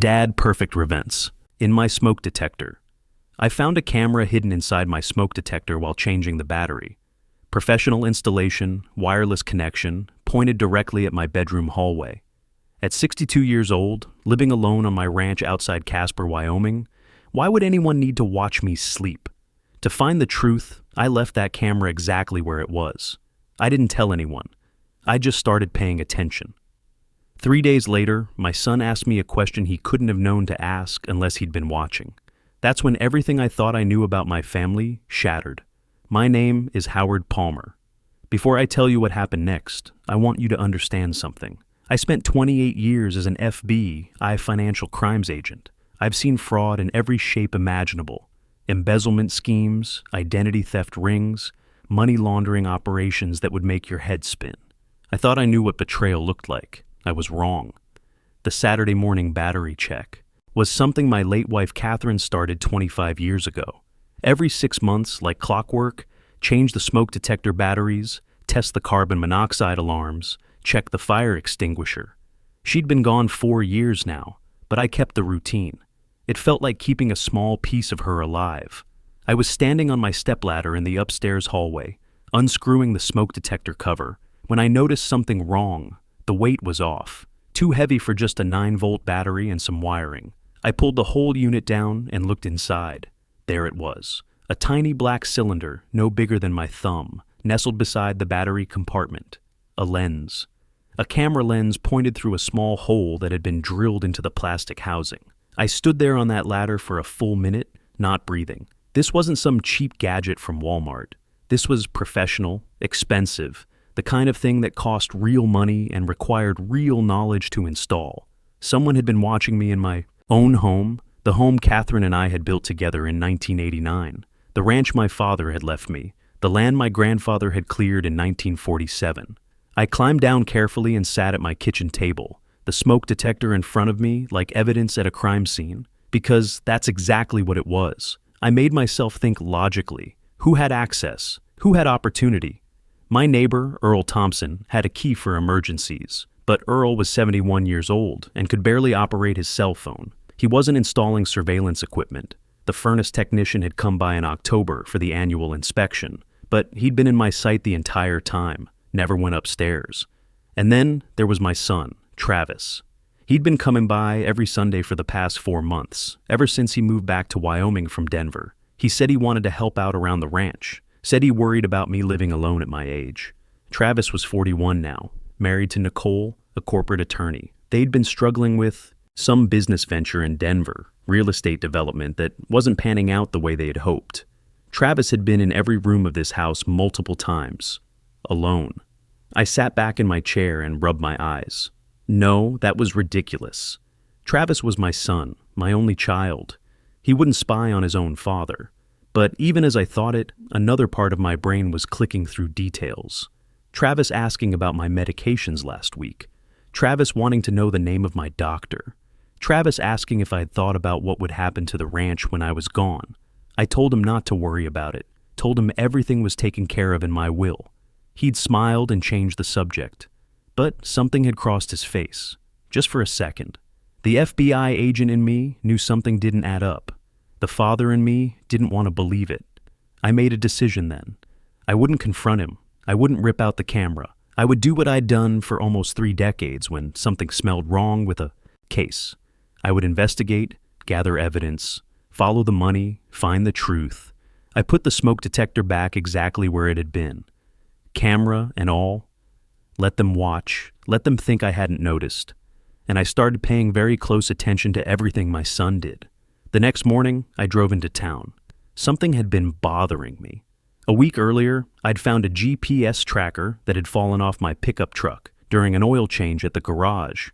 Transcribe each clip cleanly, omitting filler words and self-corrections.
Dad perfect events. In my smoke detector. I found a camera hidden inside my smoke detector while changing the battery. Professional installation, wireless connection, pointed directly at my bedroom hallway. At 62 years old, living alone on my ranch outside Casper, Wyoming, why would anyone need to watch me sleep? To find the truth, I left that camera exactly where it was. I didn't tell anyone. I just started paying attention. 3 days later, my son asked me a question he couldn't have known to ask unless he'd been watching. That's when everything I thought I knew about my family shattered. My name is Howard Palmer. Before I tell you what happened next, I want you to understand something. I spent 28 years as an FBI financial crimes agent. I've seen fraud in every shape imaginable. Embezzlement schemes, identity theft rings, money laundering operations that would make your head spin. I thought I knew what betrayal looked like. I was wrong. The Saturday morning battery check was something my late wife Catherine started 25 years ago. Every 6 months, like clockwork, change the smoke detector batteries, test the carbon monoxide alarms, check the fire extinguisher. She'd been gone 4 years now, but I kept the routine. It felt like keeping a small piece of her alive. I was standing on my stepladder in the upstairs hallway, unscrewing the smoke detector cover, when I noticed something wrong. The weight was off, too heavy for just a 9-volt battery and some wiring. I pulled the whole unit down and looked inside. There it was, a tiny black cylinder no bigger than my thumb, nestled beside the battery compartment. A lens. A camera lens pointed through a small hole that had been drilled into the plastic housing. I stood there on that ladder for a full minute, not breathing. This wasn't some cheap gadget from Walmart. This was professional, expensive, the kind of thing that cost real money and required real knowledge to install. Someone had been watching me in my own home, the home Catherine and I had built together in 1989, the ranch my father had left me, the land my grandfather had cleared in 1947. I climbed down carefully and sat at my kitchen table, the smoke detector in front of me like evidence at a crime scene, because that's exactly what it was. I made myself think logically. Who had access? Who had opportunity? My neighbor, Earl Thompson, had a key for emergencies, but Earl was 71 years old and could barely operate his cell phone. He wasn't installing surveillance equipment. The furnace technician had come by in October for the annual inspection, but he'd been in my sight the entire time, never went upstairs. And then there was my son, Travis. He'd been coming by every Sunday for the past 4 months, ever since he moved back to Wyoming from Denver. He said he wanted to help out around the ranch, said he worried about me living alone at my age. Travis was 41 now, married to Nicole, a corporate attorney. They'd been struggling with some business venture in Denver, real estate development that wasn't panning out the way they had hoped. Travis had been in every room of this house multiple times, alone. I sat back in my chair and rubbed my eyes. No, that was ridiculous. Travis was my son, my only child. He wouldn't spy on his own father. But even as I thought it, another part of my brain was clicking through details. Travis asking about my medications last week. Travis wanting to know the name of my doctor. Travis asking if I'd thought about what would happen to the ranch when I was gone. I told him not to worry about it, told him everything was taken care of in my will. He'd smiled and changed the subject. But something had crossed his face, just for a second. The FBI agent in me knew something didn't add up. The father in me didn't want to believe it. I made a decision then. I wouldn't confront him. I wouldn't rip out the camera. I would do what I'd done for almost 3 decades when something smelled wrong with a case. I would investigate, gather evidence, follow the money, find the truth. I put the smoke detector back exactly where it had been. Camera and all. Let them watch. Let them think I hadn't noticed. And I started paying very close attention to everything my son did. The next morning, I drove into town. Something had been bothering me. A week earlier, I'd found a GPS tracker that had fallen off my pickup truck during an oil change at the garage.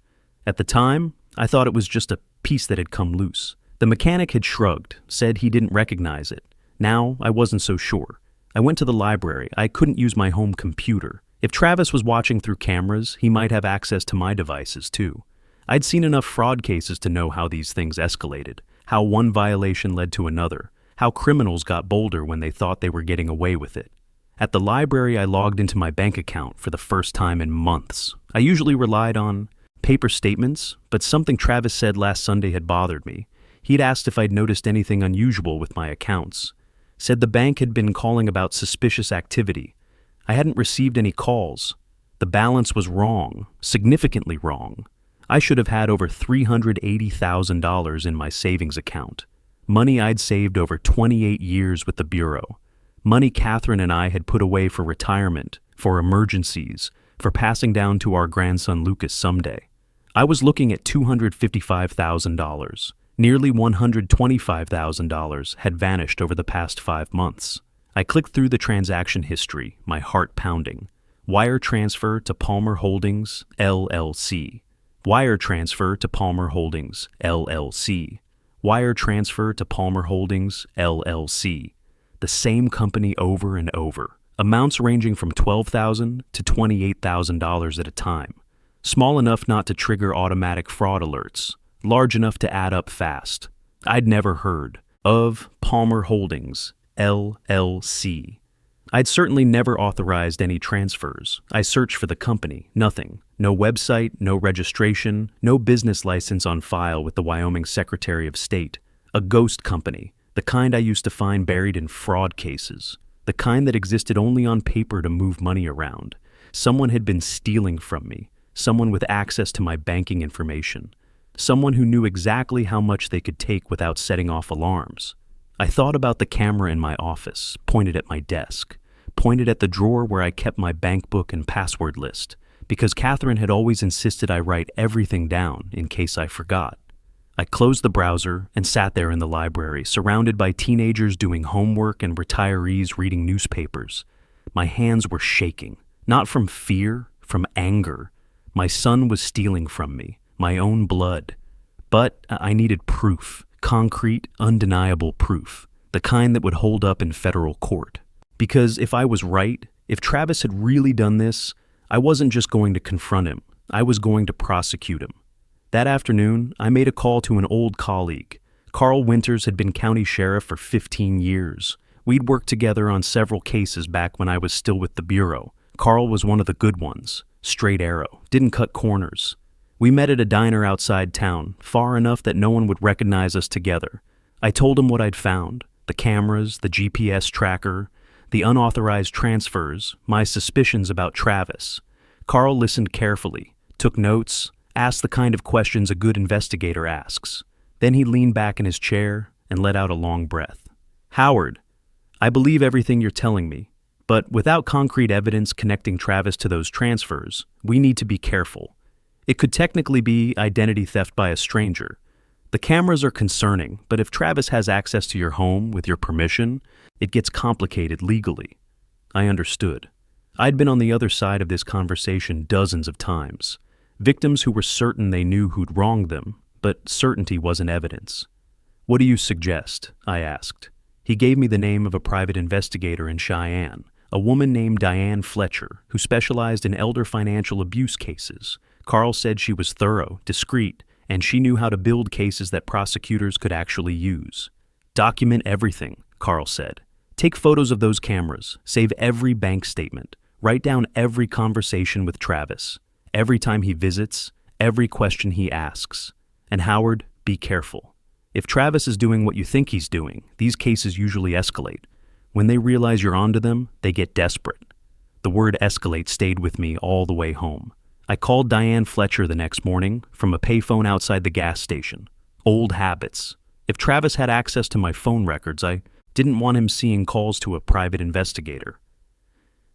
At the time, I thought it was just a piece that had come loose. The mechanic had shrugged, said he didn't recognize it. Now, I wasn't so sure. I went to the library. I couldn't use my home computer. If Travis was watching through cameras, he might have access to my devices too. I'd seen enough fraud cases to know how these things escalated, how one violation led to another, how criminals got bolder when they thought they were getting away with it. At the library, I logged into my bank account for the first time in months. I usually relied on Paper statements, but something Travis said last Sunday had bothered me. He'd asked if I'd noticed anything unusual with my accounts. Said the bank had been calling about suspicious activity. I hadn't received any calls. The balance was wrong, significantly wrong. I should have had over $380,000 in my savings account. Money I'd saved over 28 years with the Bureau. Money Catherine and I had put away for retirement, for emergencies, for passing down to our grandson Lucas someday. I was looking at $255,000. Nearly $125,000 had vanished over the past 5 months. I clicked through the transaction history, my heart pounding. Wire transfer to Palmer Holdings, LLC. Wire transfer to Palmer Holdings, LLC. Wire transfer to Palmer Holdings, LLC. The same company over and over. Amounts ranging from $12,000 to $28,000 at a time. Small enough not to trigger automatic fraud alerts. Large enough to add up fast. I'd never heard of Palmer Holdings, LLC. I'd certainly never authorized any transfers. I searched for the company, nothing. No website, no registration, no business license on file with the Wyoming Secretary of State. A ghost company, the kind I used to find buried in fraud cases. The kind that existed only on paper to move money around. Someone had been stealing from me. Someone with access to my banking information. Someone who knew exactly how much they could take without setting off alarms. I thought about the camera in my office, pointed at my desk, pointed at the drawer where I kept my bank book and password list, because Catherine had always insisted I write everything down in case I forgot. I closed the browser and sat there in the library, surrounded by teenagers doing homework and retirees reading newspapers. My hands were shaking, not from fear, from anger. My son was stealing from me. My own blood. But I needed proof, concrete, undeniable proof, the kind that would hold up in federal court. Because if I was right, if Travis had really done this, I wasn't just going to confront him, I was going to prosecute him. That afternoon, I made a call to an old colleague. Carl Winters had been county sheriff for 15 years. We'd worked together on several cases back when I was still with the Bureau. Carl was one of the good ones, straight arrow, didn't cut corners. We met at a diner outside town, far enough that no one would recognize us together. I told him what I'd found, the cameras, the GPS tracker, the unauthorized transfers, my suspicions about Travis. Carl listened carefully, took notes, asked the kind of questions a good investigator asks. Then he leaned back in his chair and let out a long breath. "Howard, I believe everything you're telling me, but without concrete evidence connecting Travis to those transfers, we need to be careful. It could technically be identity theft by a stranger. The cameras are concerning, but if Travis has access to your home with your permission, it gets complicated legally." I understood. I'd been on the other side of this conversation dozens of times. Victims who were certain they knew who'd wronged them, but certainty wasn't evidence. "What do you suggest?" I asked. He gave me the name of a private investigator in Cheyenne, a woman named Diane Fletcher, who specialized in elder financial abuse cases. Carl said she was thorough, discreet, and she knew how to build cases that prosecutors could actually use. "Document everything," Carl said. "Take photos of those cameras, save every bank statement, write down every conversation with Travis, every time he visits, every question he asks. And Howard, be careful. If Travis is doing what you think he's doing, these cases usually escalate. When they realize you're onto them, they get desperate." The word escalate stayed with me all the way home. I called Diane Fletcher the next morning from a payphone outside the gas station. Old habits. If Travis had access to my phone records, I didn't want him seeing calls to a private investigator.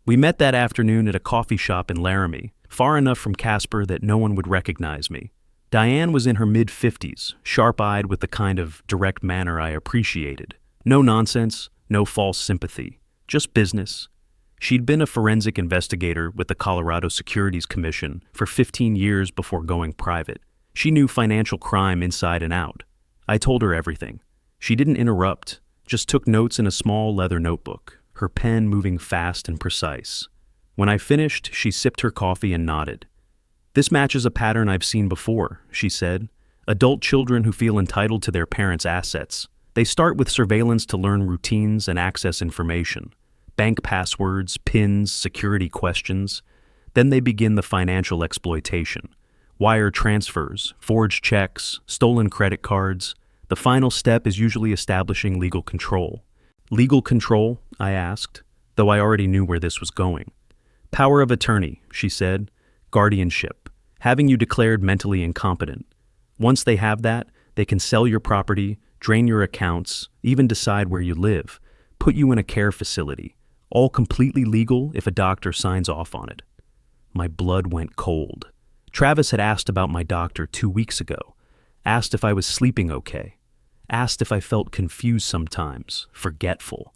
We met that afternoon at a coffee shop in Laramie, far enough from Casper that no one would recognize me. Diane was in her mid-50s, sharp-eyed with the kind of direct manner I appreciated. No nonsense, no false sympathy, just business. She'd been a forensic investigator with the Colorado Securities Commission for 15 years before going private. She knew financial crime inside and out. I told her everything. She didn't interrupt, just took notes in a small leather notebook, her pen moving fast and precise. When I finished, she sipped her coffee and nodded. "This matches a pattern I've seen before," she said. "Adult children who feel entitled to their parents' assets. They start with surveillance to learn routines and access information. Bank passwords, PINs, security questions. Then they begin the financial exploitation. Wire transfers, forged checks, stolen credit cards. The final step is usually establishing legal control. Legal control? I asked, though I already knew where this was going. Power of attorney, she said. Guardianship. Having you declared mentally incompetent. Once they have that, they can sell your property, drain your accounts, even decide where you live, put you in a care facility, all completely legal if a doctor signs off on it. My blood went cold. Travis had asked about my doctor 2 weeks ago, asked if I was sleeping okay, asked if I felt confused sometimes, forgetful.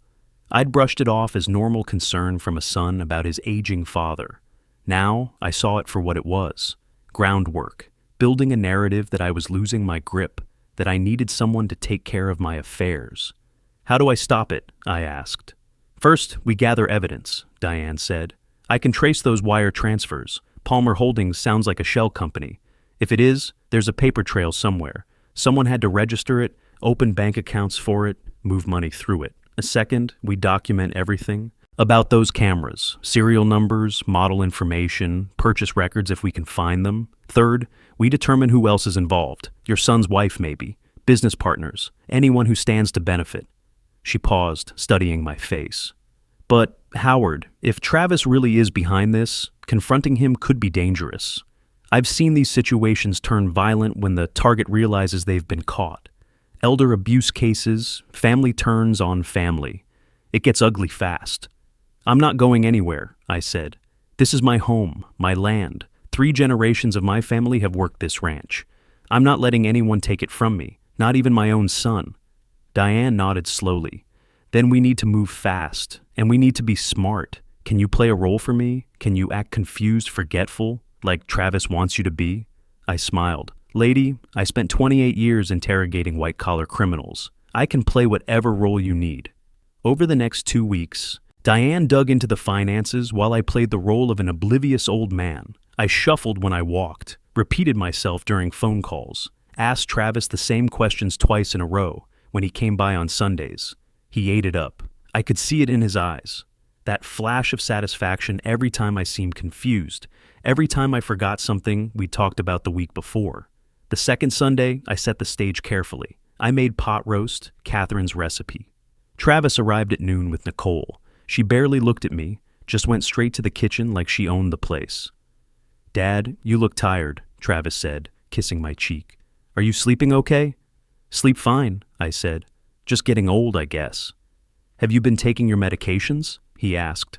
I'd brushed it off as normal concern from a son about his aging father. Now I saw it for what it was, groundwork, building a narrative that I was losing my grip, that I needed someone to take care of my affairs. How do I stop it? I asked. First, we gather evidence, Diane said. I can trace those wire transfers. Palmer Holdings sounds like a shell company. If it is, there's a paper trail somewhere. Someone had to register it, open bank accounts for it, move money through it. Second, we document everything about those cameras, serial numbers, model information, purchase records if we can find them. Third, we determine who else is involved. Your son's wife, maybe. Business partners. Anyone who stands to benefit. She paused, studying my face. But, Howard, if Travis really is behind this, confronting him could be dangerous. I've seen these situations turn violent when the target realizes they've been caught. Elder abuse cases, family turns on family. It gets ugly fast. I'm not going anywhere, I said. This is my home, my land. 3 generations of my family have worked this ranch. I'm not letting anyone take it from me, not even my own son. Diane nodded slowly. Then we need to move fast, and we need to be smart. Can you play a role for me? Can you act confused, forgetful, like Travis wants you to be? I smiled. Lady, I spent 28 years interrogating white-collar criminals. I can play whatever role you need. Over the next 2 weeks, Diane dug into the finances while I played the role of an oblivious old man. I shuffled when I walked, repeated myself during phone calls, asked Travis the same questions twice in a row when he came by on Sundays. He ate it up. I could see it in his eyes. That flash of satisfaction every time I seemed confused, every time I forgot something we talked about the week before. The second Sunday, I set the stage carefully. I made pot roast, Catherine's recipe. Travis arrived at noon with Nicole. She barely looked at me, just went straight to the kitchen like she owned the place. Dad, you look tired, Travis said, kissing my cheek. Are you sleeping okay? Sleep fine, I said. Just getting old, I guess. Have you been taking your medications? He asked.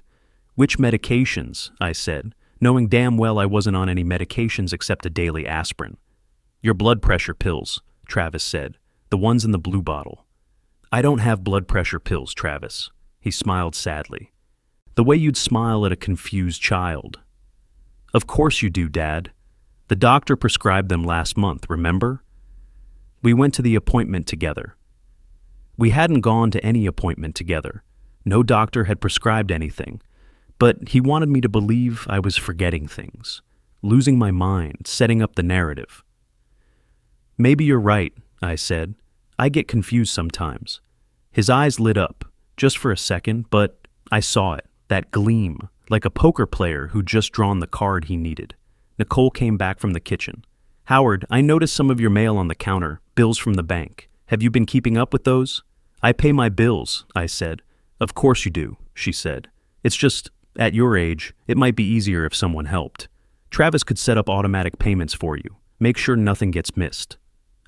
Which medications? I said, knowing damn well I wasn't on any medications except a daily aspirin. Your blood pressure pills, Travis said, the ones in the blue bottle. I don't have blood pressure pills, Travis. He smiled sadly. The way you'd smile at a confused child. Of course you do, Dad. The doctor prescribed them last month, remember? We went to the appointment together. We hadn't gone to any appointment together. No doctor had prescribed anything, but he wanted me to believe I was forgetting things, losing my mind, setting up the narrative. Maybe you're right, I said. I get confused sometimes. His eyes lit up, just for a second, but I saw it, that gleam, like a poker player who'd just drawn the card he needed. Nicole came back from the kitchen. Howard, I noticed some of your mail on the counter, bills from the bank. Have you been keeping up with those? I pay my bills, I said. Of course you do, she said. It's just, at your age, it might be easier if someone helped. Travis could set up automatic payments for you. Make sure nothing gets missed.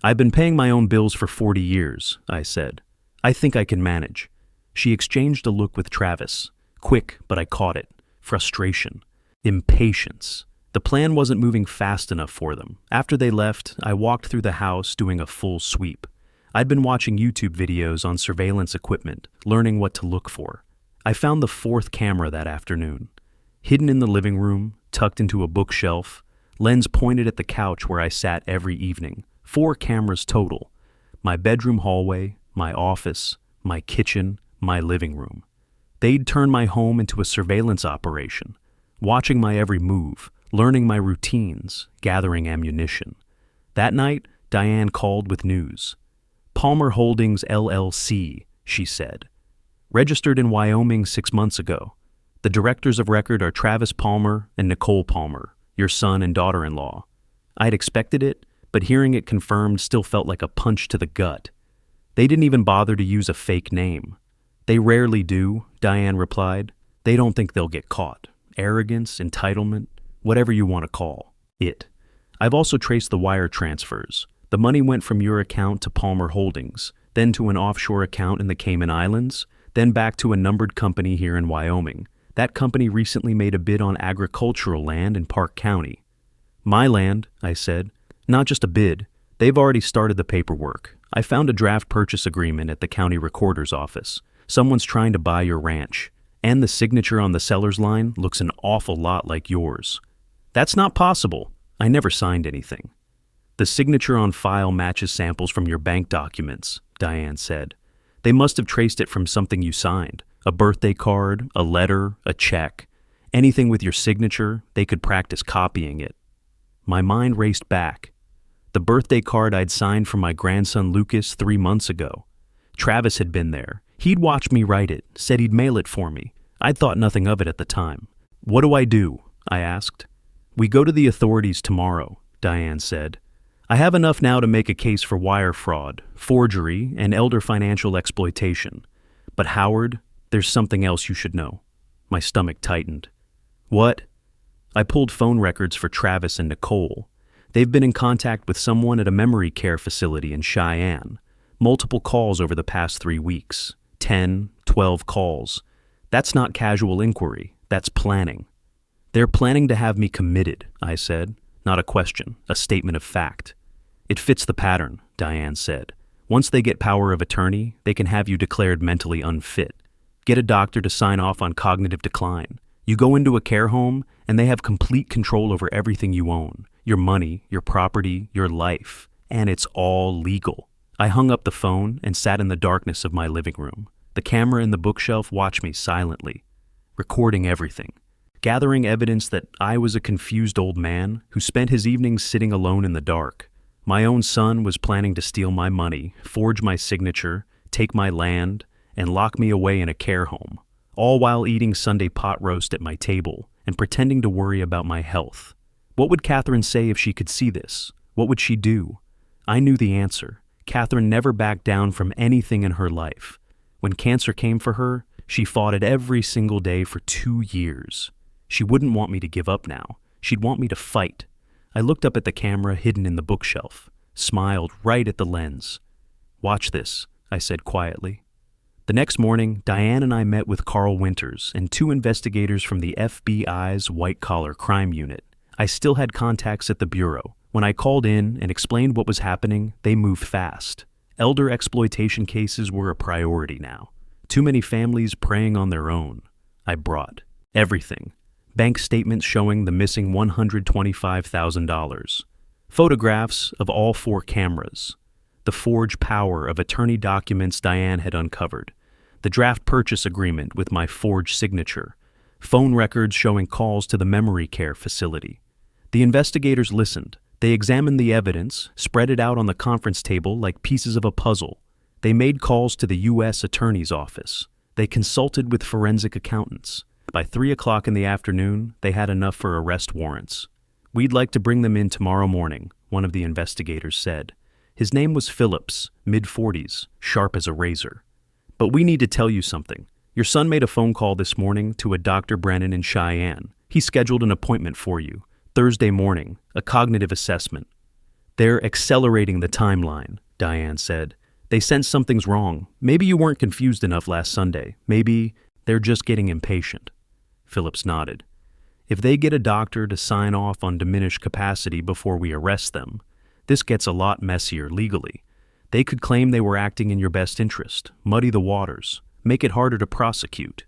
I've been paying my own bills for 40 years, I said. I think I can manage. She exchanged a look with Travis. Quick, but I caught it. Frustration. Impatience. The plan wasn't moving fast enough for them. After they left, I walked through the house doing a full sweep. I'd been watching YouTube videos on surveillance equipment, learning what to look for. I found the 4th camera that afternoon. Hidden in the living room, tucked into a bookshelf, lens pointed at the couch where I sat every evening. 4 cameras total. My bedroom hallway, my office, my kitchen, my living room. They'd turn my home into a surveillance operation, watching my every move, learning my routines, gathering ammunition. That night, Diane called with news. Palmer Holdings, LLC, she said. Registered in Wyoming 6 months ago. The directors of record are Travis Palmer and Nicole Palmer, your son and daughter-in-law. I'd expected it, but hearing it confirmed still felt like a punch to the gut. They didn't even bother to use a fake name. They rarely do, Diane replied. They don't think they'll get caught. Arrogance, entitlement, whatever you want to call it. I've also traced the wire transfers. The money went from your account to Palmer Holdings, then to an offshore account in the Cayman Islands, then back to a numbered company here in Wyoming. That company recently made a bid on agricultural land in Park County. My land, I said. Not just a bid. They've already started the paperwork. I found a draft purchase agreement at the county recorder's office. Someone's trying to buy your ranch. And the signature on the seller's line looks an awful lot like yours. That's not possible. I never signed anything. The signature on file matches samples from your bank documents, Diane said. They must have traced it from something you signed. A birthday card, a letter, a check. Anything with your signature, they could practice copying it. My mind raced back. The birthday card I'd signed for my grandson Lucas 3 months ago. Travis had been there. He'd watched me write it, said he'd mail it for me. I'd thought nothing of it at the time. What do I do? I asked. We go to the authorities tomorrow, Diane said. I have enough now to make a case for wire fraud, forgery, and elder financial exploitation. But Howard, there's something else you should know. My stomach tightened. What? I pulled phone records for Travis and Nicole. They've been in contact with someone at a memory care facility in Cheyenne. Multiple calls over the past 3 weeks. 10, 12 calls. That's not casual inquiry. That's planning. They're planning to have me committed, I said. Not a question, a statement of fact. It fits the pattern, Diane said. Once they get power of attorney, they can have you declared mentally unfit. Get a doctor to sign off on cognitive decline. You go into a care home, and they have complete control over everything you own. Your money, your property, your life. And it's all legal. I hung up the phone and sat in the darkness of my living room. The camera in the bookshelf watched me silently, recording everything, gathering evidence that I was a confused old man who spent his evenings sitting alone in the dark. My own son was planning to steal my money, forge my signature, take my land, and lock me away in a care home, all while eating Sunday pot roast at my table and pretending to worry about my health. What would Catherine say if she could see this? What would she do? I knew the answer. Catherine never backed down from anything in her life. When cancer came for her, she fought it every single day for 2 years. She wouldn't want me to give up now. She'd want me to fight. I looked up at the camera hidden in the bookshelf, smiled right at the lens. Watch this, I said quietly. The next morning, Diane and I met with Carl Winters and 2 investigators from the FBI's white-collar crime unit. I still had contacts at the bureau. When I called in and explained what was happening, they moved fast. Elder exploitation cases were a priority now. Too many families preying on their own. I brought everything. Bank statements showing the missing $125,000. Photographs of all 4 cameras. The forged power of attorney documents Diane had uncovered. The draft purchase agreement with my forged signature. Phone records showing calls to the memory care facility. The investigators listened. They examined the evidence, spread it out on the conference table like pieces of a puzzle. They made calls to the U.S. Attorney's Office. They consulted with forensic accountants. By 3 o'clock in the afternoon, they had enough for arrest warrants. We'd like to bring them in tomorrow morning, one of the investigators said. His name was Phillips, mid-40s, sharp as a razor. But we need to tell you something. Your son made a phone call this morning to a Dr. Brennan in Cheyenne. He scheduled an appointment for you. Thursday morning, a cognitive assessment. They're accelerating the timeline, Diane said. They sense something's wrong. Maybe you weren't confused enough last Sunday. Maybe they're just getting impatient. Phillips nodded. If they get a doctor to sign off on diminished capacity before we arrest them, this gets a lot messier legally. They could claim they were acting in your best interest, muddy the waters, make it harder to prosecute.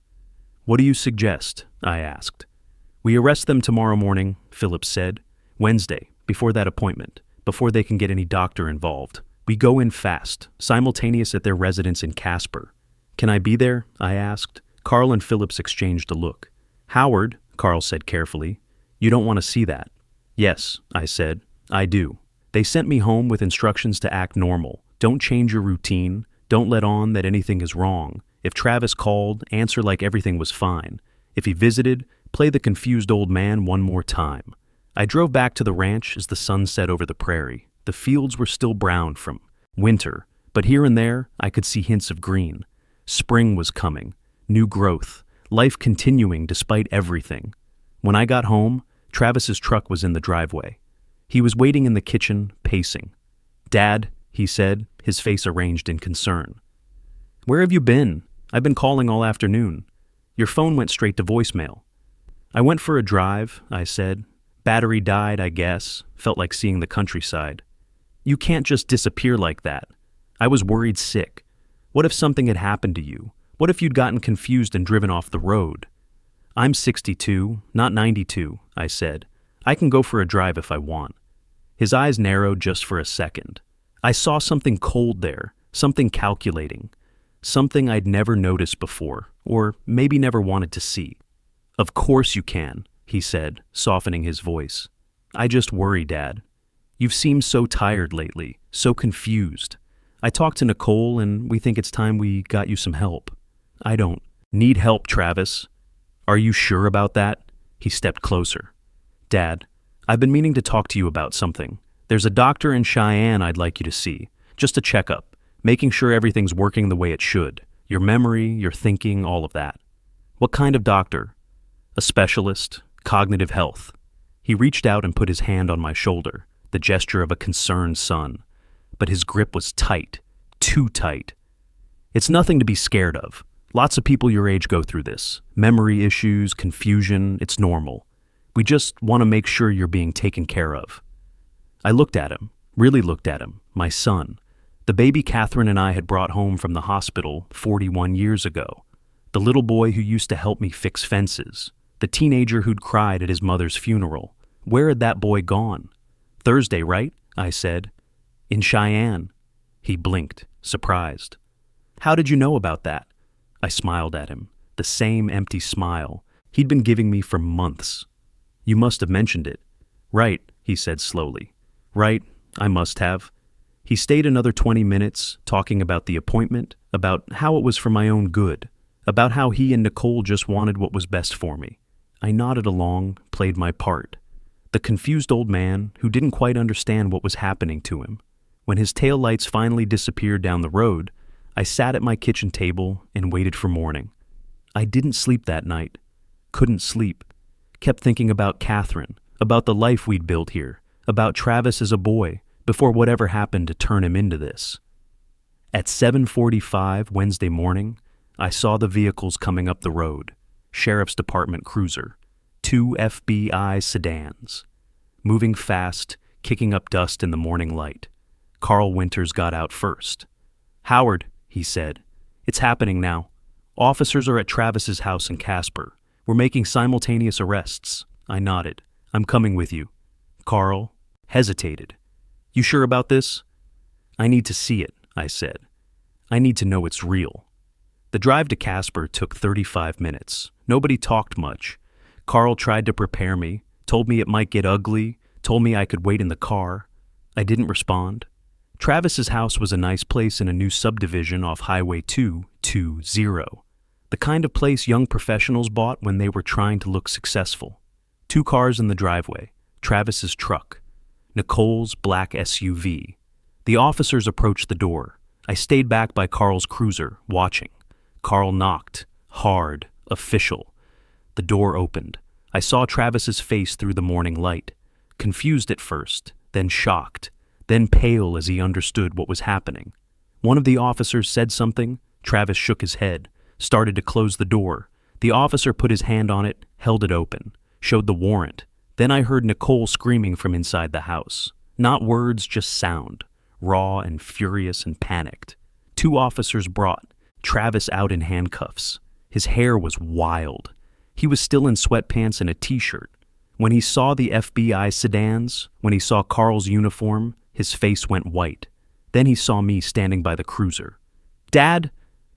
What do you suggest? I asked. We arrest them tomorrow morning, Phillips said. Wednesday, before that appointment, before they can get any doctor involved. We go in fast, simultaneous at their residence in Casper. Can I be there? I asked. Carl and Phillips exchanged a look. Howard, Carl said carefully, you don't want to see that. Yes, I said, I do. They sent me home with instructions to act normal. Don't change your routine. Don't let on that anything is wrong. If Travis called, answer like everything was fine. If he visited, play the confused old man one more time. I drove back to the ranch as the sun set over the prairie. The fields were still brown from winter, but here and there I could see hints of green. Spring was coming, new growth, life continuing despite everything. When I got home, Travis's truck was in the driveway. He was waiting in the kitchen, pacing. "Dad," he said, his face arranged in concern. "Where have you been? I've been calling all afternoon. Your phone went straight to voicemail." "I went for a drive," I said. "Battery died, I guess. Felt like seeing the countryside." "You can't just disappear like that. I was worried sick. What if something had happened to you? What if you'd gotten confused and driven off the road?" "I'm 62, not 92, I said. "I can go for a drive if I want." His eyes narrowed just for a second. I saw something cold there, something calculating, something I'd never noticed before, or maybe never wanted to see. "Of course you can," he said, softening his voice. "I just worry, Dad. You've seemed so tired lately, so confused. I talked to Nicole and we think it's time we got you some help." "I don't need help, Travis." "Are you sure about that?" He stepped closer. "Dad, I've been meaning to talk to you about something. There's a doctor in Cheyenne I'd like you to see. Just a checkup, making sure everything's working the way it should. Your memory, your thinking, all of that." "What kind of doctor?" "A specialist, cognitive health." He reached out and put his hand on my shoulder, the gesture of a concerned son. But his grip was tight, too tight. "It's nothing to be scared of. Lots of people your age go through this. Memory issues, confusion, it's normal. We just want to make sure you're being taken care of." I looked at him, really looked at him, my son. The baby Catherine and I had brought home from the hospital 41 years ago. The little boy who used to help me fix fences. The teenager who'd cried at his mother's funeral. Where had that boy gone? "Thursday, right?" I said. "In Cheyenne." He blinked, surprised. "How did you know about that?" I smiled at him, the same empty smile he'd been giving me for months. "You must have mentioned it." "Right," he said slowly. "Right, I must have." He stayed another 20 minutes, talking about the appointment, about how it was for my own good, about how he and Nicole just wanted what was best for me. I nodded along, played my part. The confused old man who didn't quite understand what was happening to him. When his taillights finally disappeared down the road, I sat at my kitchen table and waited for morning. I didn't sleep that night. Couldn't sleep. Kept thinking about Catherine, about the life we'd built here, about Travis as a boy, before whatever happened to turn him into this. At 7:45 Wednesday morning, I saw the vehicles coming up the road. Sheriff's Department cruiser. 2 FBI sedans. Moving fast, kicking up dust in the morning light. Carl Winters got out first. "Howard," he said, "it's happening now. Officers are at Travis's house in Casper. We're making simultaneous arrests." I nodded. "I'm coming with you." Carl hesitated. "You sure about this?" "I need to see it," I said. "I need to know it's real." The drive to Casper took 35 minutes. Nobody talked much. Carl tried to prepare me, told me it might get ugly, told me I could wait in the car. I didn't respond. Travis's house was a nice place in a new subdivision off Highway 220. The kind of place young professionals bought when they were trying to look successful. 2 cars in the driveway, Travis's truck, Nicole's black SUV. The officers approached the door. I stayed back by Carl's cruiser, watching. Carl knocked, hard, official. The door opened. I saw Travis's face through the morning light, confused at first, then shocked, then pale as he understood what was happening. One of the officers said something. Travis shook his head, started to close the door. The officer put his hand on it, held it open, showed the warrant. Then I heard Nicole screaming from inside the house. Not words, just sound, raw and furious and panicked. 2 officers brought Travis out in handcuffs. His hair was wild. He was still in sweatpants and a t-shirt. When he saw the FBI sedans, when he saw Carl's uniform, his face went white. Then he saw me standing by the cruiser. "Dad?"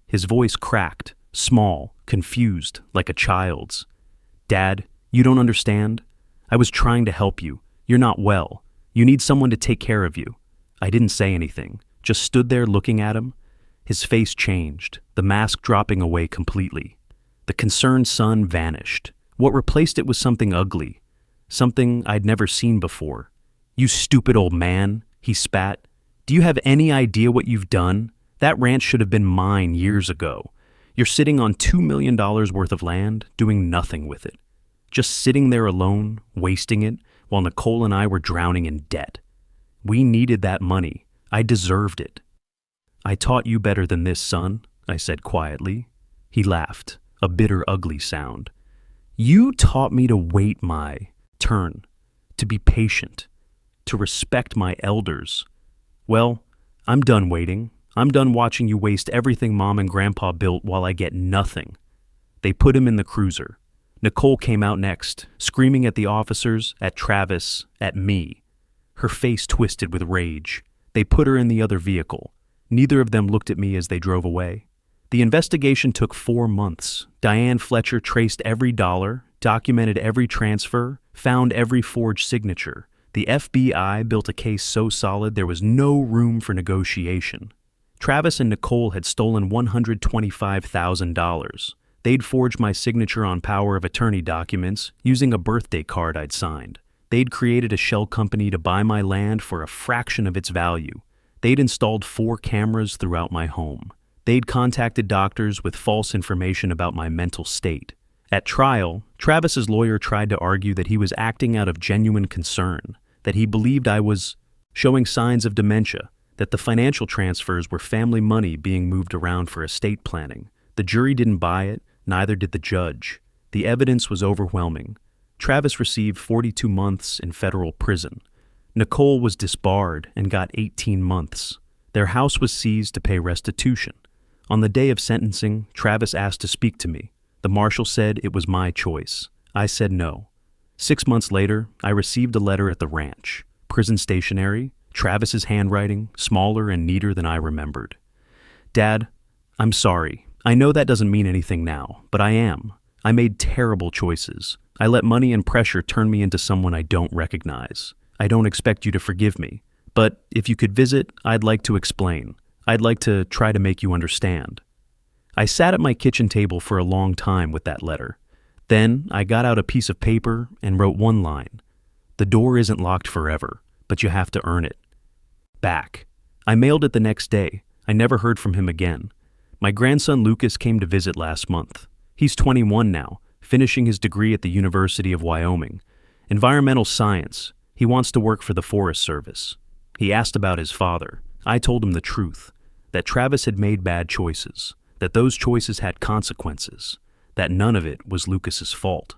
His voice cracked, small, confused, like a child's. "Dad, you don't understand? I was trying to help you. You're not well. You need someone to take care of you." I didn't say anything, just stood there looking at him. His face changed, the mask dropping away completely. The concerned son vanished. What replaced it was something ugly. something I'd never seen before. "You stupid old man," he spat. "Do you have any idea what you've done? That ranch should have been mine years ago. You're sitting on $2 million worth of land, doing nothing with it. Just sitting there alone, wasting it, while Nicole and I were drowning in debt. We needed that money. I deserved it." "I taught you better than this, son," I said quietly. He laughed, a bitter, ugly sound. "You taught me to wait my turn, to be patient, to respect my elders. Well, I'm done waiting. I'm done watching you waste everything Mom and Grandpa built while I get nothing." They put him in the cruiser. Nicole came out next, screaming at the officers, at Travis, at me. Her face twisted with rage. They put her in the other vehicle. Neither of them looked at me as they drove away. The investigation took 4 months. Diane Fletcher traced every dollar, documented every transfer, found every forged signature. The FBI built a case so solid there was no room for negotiation. Travis and Nicole had stolen $125,000. They'd forged my signature on power of attorney documents using a birthday card I'd signed. They'd created a shell company to buy my land for a fraction of its value. They'd installed 4 cameras throughout my home. They'd contacted doctors with false information about my mental state. At trial, Travis's lawyer tried to argue that he was acting out of genuine concern, that he believed I was showing signs of dementia, that the financial transfers were family money being moved around for estate planning. The jury didn't buy it, neither did the judge. The evidence was overwhelming. Travis received 42 months in federal prison. Nicole was disbarred and got 18 months. Their house was seized to pay restitution. On the day of sentencing, Travis asked to speak to me. The marshal said it was my choice. I said no. 6 months later, I received a letter at the ranch. Prison stationery, Travis's handwriting, smaller and neater than I remembered. "Dad, I'm sorry. I know that doesn't mean anything now, but I am. I made terrible choices. I let money and pressure turn me into someone I don't recognize. I don't expect you to forgive me. But if you could visit, I'd like to explain. I'd like to try to make you understand." I sat at my kitchen table for a long time with that letter. Then I got out a piece of paper and wrote one line. "The door isn't locked forever, but you have to earn it." Back. I mailed it the next day. I never heard from him again. My grandson Lucas came to visit last month. He's 21 now, finishing his degree at the University of Wyoming. Environmental science. He wants to work for the Forest Service. He asked about his father. I told him the truth, that Travis had made bad choices, that those choices had consequences, that none of it was Lucas's fault.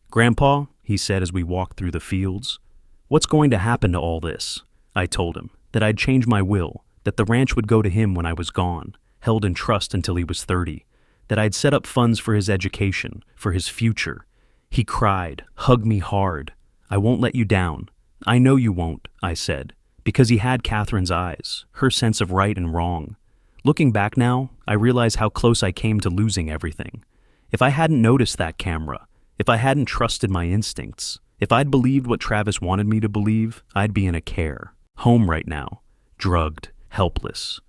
"Grandpa," he said as we walked through the fields, "what's going to happen to all this?" I told him that I'd change my will, that the ranch would go to him when I was gone, held in trust until he was 30, that I'd set up funds for his education, for his future. He cried, hugged me hard. "I won't let you down." "I know you won't," I said, because he had Catherine's eyes, her sense of right and wrong. Looking back now, I realize how close I came to losing everything. If I hadn't noticed that camera, if I hadn't trusted my instincts, if I'd believed what Travis wanted me to believe, I'd be in a care, home right now, drugged, helpless,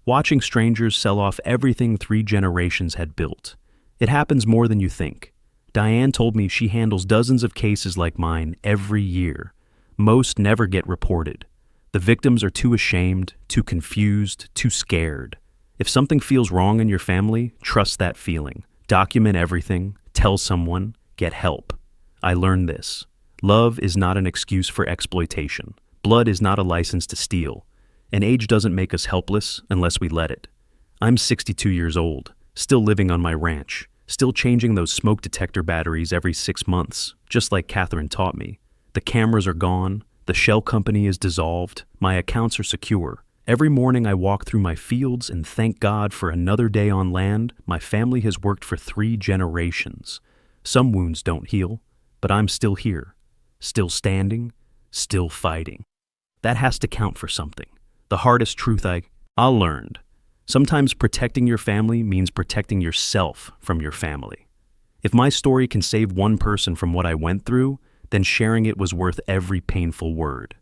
watching strangers sell off everything 3 generations had built. It happens more than you think. Diane told me she handles dozens of cases like mine every year. Most never get reported. The victims are too ashamed, too confused, too scared. If something feels wrong in your family, trust that feeling. Document everything, tell someone, get help. I learned this. Love is not an excuse for exploitation. Blood is not a license to steal. And age doesn't make us helpless unless we let it. I'm 62 years old, still living on my ranch, still changing those smoke detector batteries every 6 months, just like Catherine taught me. The cameras are gone, the shell company is dissolved, my accounts are secure. Every morning I walk through my fields and thank God for another day on land my family has worked for 3 generations. Some wounds don't heal, but I'm still here, still standing, still fighting. That has to count for something. The hardest truth I learned. Sometimes protecting your family means protecting yourself from your family. If my story can save one person from what I went through, then sharing it was worth every painful word.